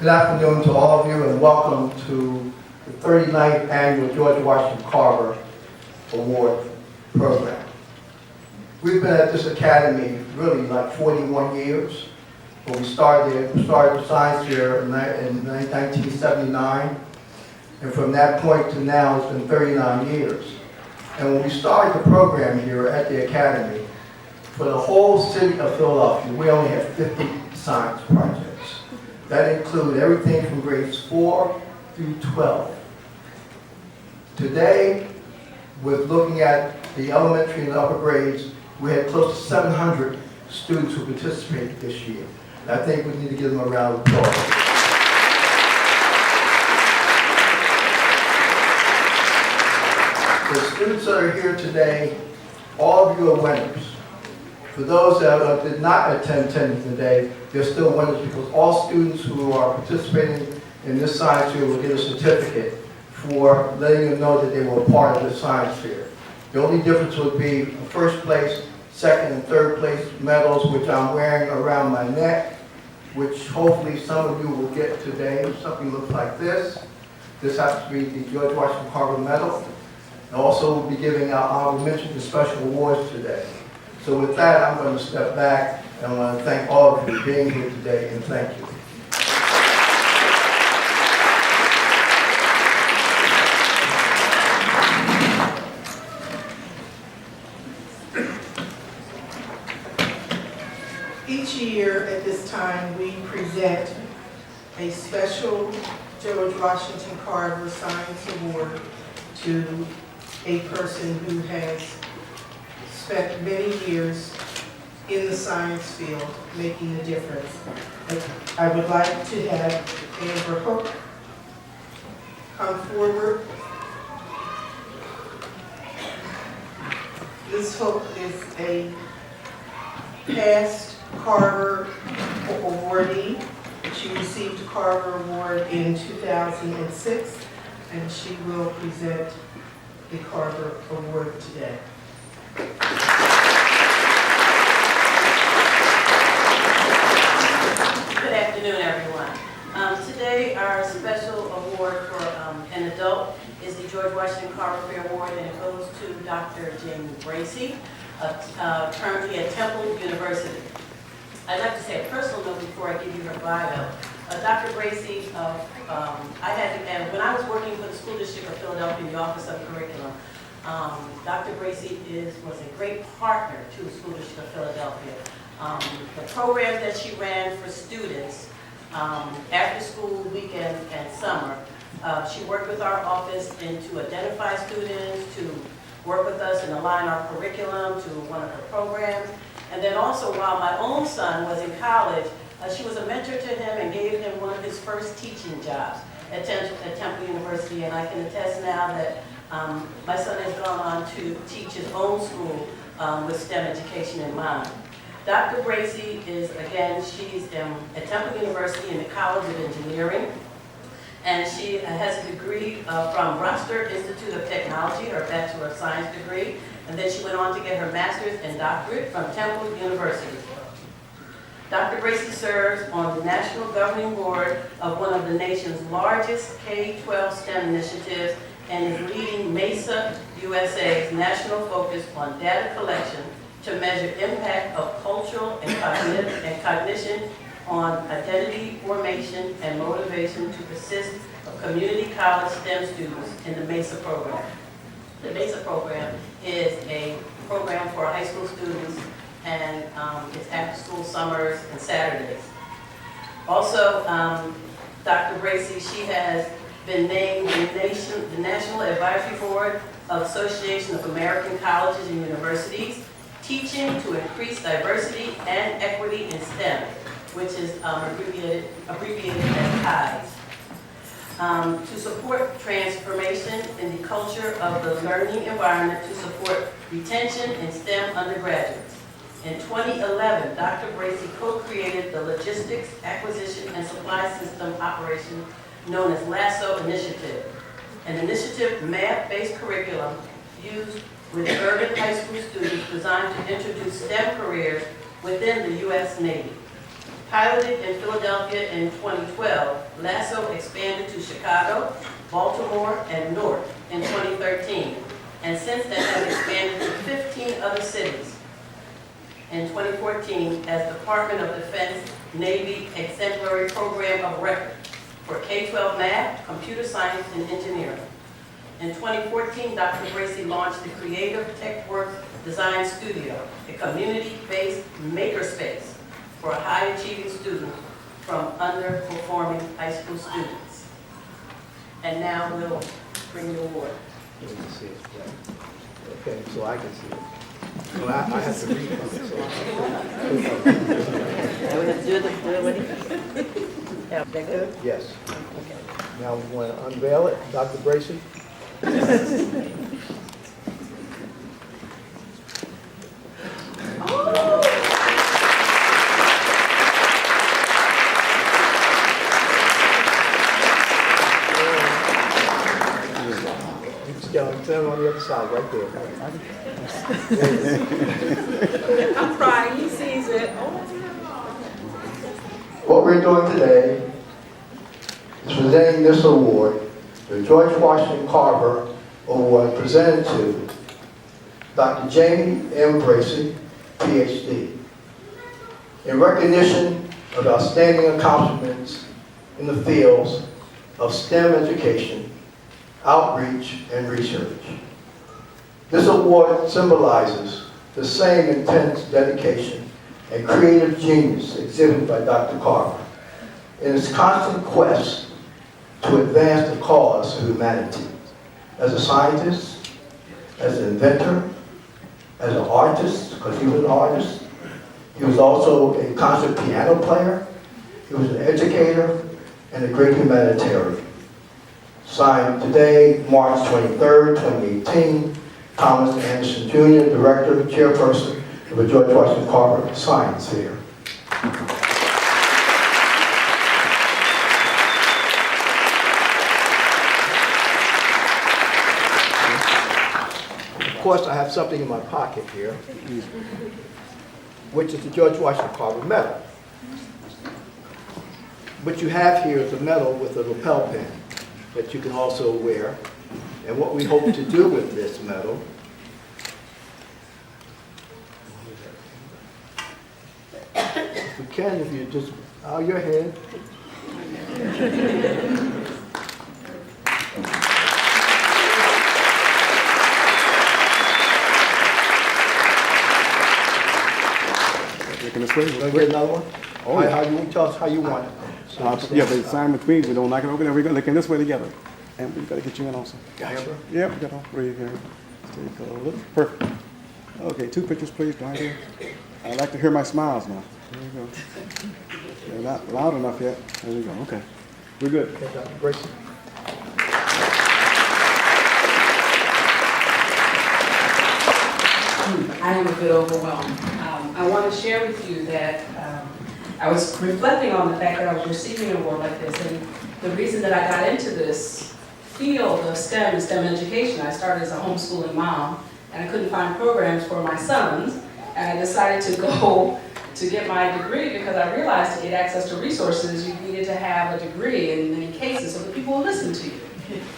Good afternoon to all of you and welcome to the 39th Annual George Washington Carver Award Program. We've been at this academy really like 41 years. When we started the science fair in 1979, and from that point to now it's been 39 years. And when we started the program here at the academy, for the whole city of Philadelphia, we only had 50 science projects. That include everything from grades 4 through 12. Today, with looking at the elementary and upper grades, we had close to 700 students who participated this year. And I think we need to give them a round of applause. The students that are here today, all of you are winners. For those that did not attend today, they're still winners because all students who are participating in this science fair will get a certificate for letting them know that they were a part of the science fair. The only difference would be first place, second and third place medals, which I'm wearing around my neck, which hopefully some of you will get today. Something looks like this. This happens to be the George Washington Carver Medal. And also we'll be giving out honorable mention to special awards today. So with that, I'm going to step back and I want to thank all of you for being here today, and thank you. Each year at this time, we present a special George Washington Carver Science Award to a person who has spent many years in the science field making a difference. I would like to have Amber Hook come forward. Ms. Hook is a past Carver awardee. She received a Carver Award in 2006, and she will present the Carver Award today. Good afternoon, everyone. Today, our special award for an adult is the George Washington Carver Fair Award, and it goes to Dr. Jamie Bracey, currently at Temple University. I'd like to say a personal note before I give you her bio. Dr. Bracey, when I was working for the School District of Philadelphia in the Office of Curriculum, Dr. Bracey was a great partner to the School District of Philadelphia. The program that she ran for students after school, weekend, and summer, she worked with our office to identify students, to work with us and align our curriculum to one of her programs. And then also, while my own son was in college, she was a mentor to him and gave him one of his first teaching jobs at Temple University. And I can attest now that my son has gone on to teach his own school with STEM education in mind. Dr. Bracey is, again, she's at Temple University in the College of Engineering, and she has a degree from Roster Institute of Technology, her Bachelor of Science degree, and then she went on to get her master's and doctorate from Temple University. Dr. Bracey serves on the National Governing Board of one of the nation's largest K-12 STEM initiatives and is leading MESA USA's national focus on data collection to measure impact of cultural and cognition on identity formation and motivation to persist of community college STEM students in the MESA program. The MESA program is a program for high school students, and it's after school summers and Saturdays. Also, Dr. Bracey, she has been named the National Advisory Board of Association of American Colleges and Universities, teaching to increase diversity and equity in STEM, which is abbreviated as TIDES. To support transformation in the culture of the learning environment to support retention in STEM undergraduates. In 2011, Dr. Bracey co-created the Logistics, Acquisition, and Supply System operation known as LASSO Initiative, an initiative math-based curriculum used with urban high school students designed to introduce STEM careers within the U.S. Navy. Piloted in Philadelphia in 2012, LASSO expanded to Chicago, Baltimore, and Newark in 2013, and since then has expanded to 15 other cities. In 2014, as Department of Defense Navy Exemplary Program of Record for K-12 Math, Computer Science, and Engineering. In 2014, Dr. Bracey launched the Creative TechWorks Design Studio, a community-based makerspace for high-achieving students from underperforming high school students. And now we'll bring the award. Let me see it. Okay, so I can see it. Well, I have to read it. Now we have to do it what yeah, that good? Yes. Now we want to unveil it. Dr. Bracey. Stand on the other side, right there. I'm crying, he sees it. What we're doing today is presenting this award, the George Washington Carver Award, presented to Dr. Jamie M. Bracey, PhD, in recognition of outstanding accomplishments in the fields of STEM education, outreach, and research. This award symbolizes the same intense dedication and creative genius exhibited by Dr. Carver in his constant quest to advance the cause of humanity. As a scientist, as an inventor, as an artist, because he was an artist, he was also a concert piano player, he was an educator, and a great humanitarian. Signed today, March 23rd, 2018, Thomas Anderson Jr., Director, Chairperson of the George Washington Carver Science Fair. Of course, I have something in my pocket here, which is the George Washington Carver Medal. What you have here is a medal with a lapel pin that you can also wear. And what we hope to do with this medal if we can, if you just bow your head. Making this way. You want to get another one? Oh, yeah. How you tell us how you want it. Yeah, but sign between, we don't knock it over there. We're looking this way together. And we gotta get you in also. Gotcha. Yeah, we got all three here. Stay close. Perfect. Okay, 2 pictures, please, right here. I like to hear my smiles now. There you go. They're not loud enough yet. There we go. Okay. We're good. Okay, Dr. Bracey. I am a bit overwhelmed. I want to share with you that I was reflecting on the fact that I was receiving an award like this, and the reason that I got into this field of STEM and STEM education, I started as a homeschooling mom, and I couldn't find programs for my sons, and I decided to go to get my degree because I realized to get access to resources, you needed to have a degree in many cases so that people would listen to you.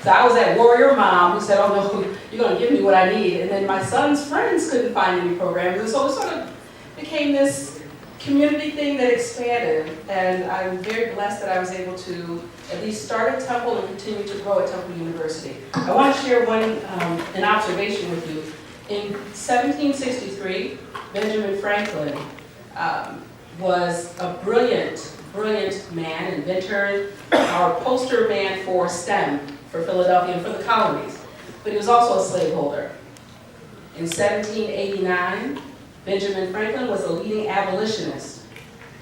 So I was that warrior mom who said, oh no, you're going to give me what I need. And then my son's friends couldn't find any programs. And so it sort of became this community thing that expanded. And I'm very blessed that I was able to at least start at Temple and continue to grow at Temple University. I want to share an observation with you. In 1763, Benjamin Franklin was a brilliant man, inventor, our poster man for STEM, for Philadelphia and for the colonies. But he was also a slaveholder. In 1789, Benjamin Franklin was a leading abolitionist,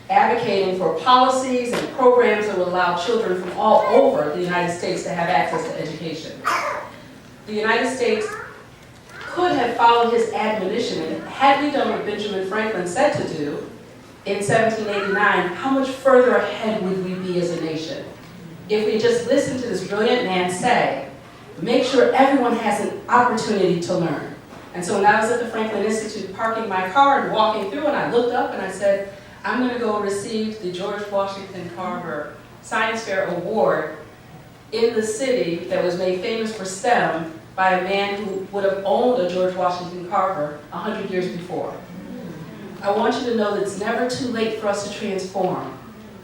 advocating for policies and programs that would allow children from all over the United States to have access to education. The United States could have followed his admonition, and had we done what Benjamin Franklin said to do, in 1789, how much further ahead would we be as a nation? If we just listened to this brilliant man say, make sure everyone has an opportunity to learn. And so when I was at the Franklin Institute parking my car and walking through, and I looked up and I said, I'm going to go receive the George Washington Carver Science Fair Award in the city that was made famous for STEM by a man who would have owned a George Washington Carver 100 years before. I want you to know that it's never too late for us to transform.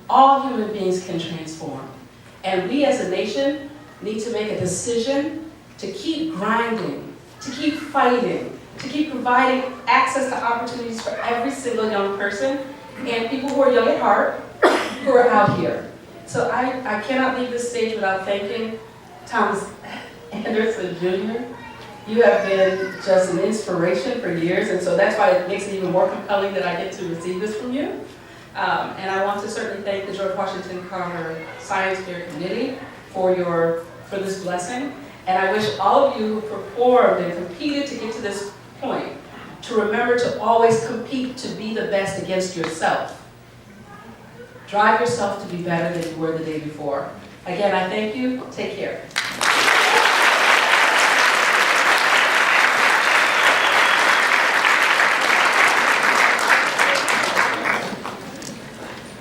All human beings can transform. And we as a nation need to make a decision to keep grinding, to keep fighting, to keep providing access to opportunities for every single young person and people who are young at heart who are out here. So I cannot leave this stage without thanking Thomas Anderson Jr. You have been just an inspiration for years, and so that's why it makes it even more compelling that I get to receive this from you. And I want to certainly thank the George Washington Carver Science Fair Committee for this blessing. And I wish all of you who performed and competed to get to this point to remember to always compete to be the best against yourself. Drive yourself to be better than you were the day before. Again, I thank you. Take care.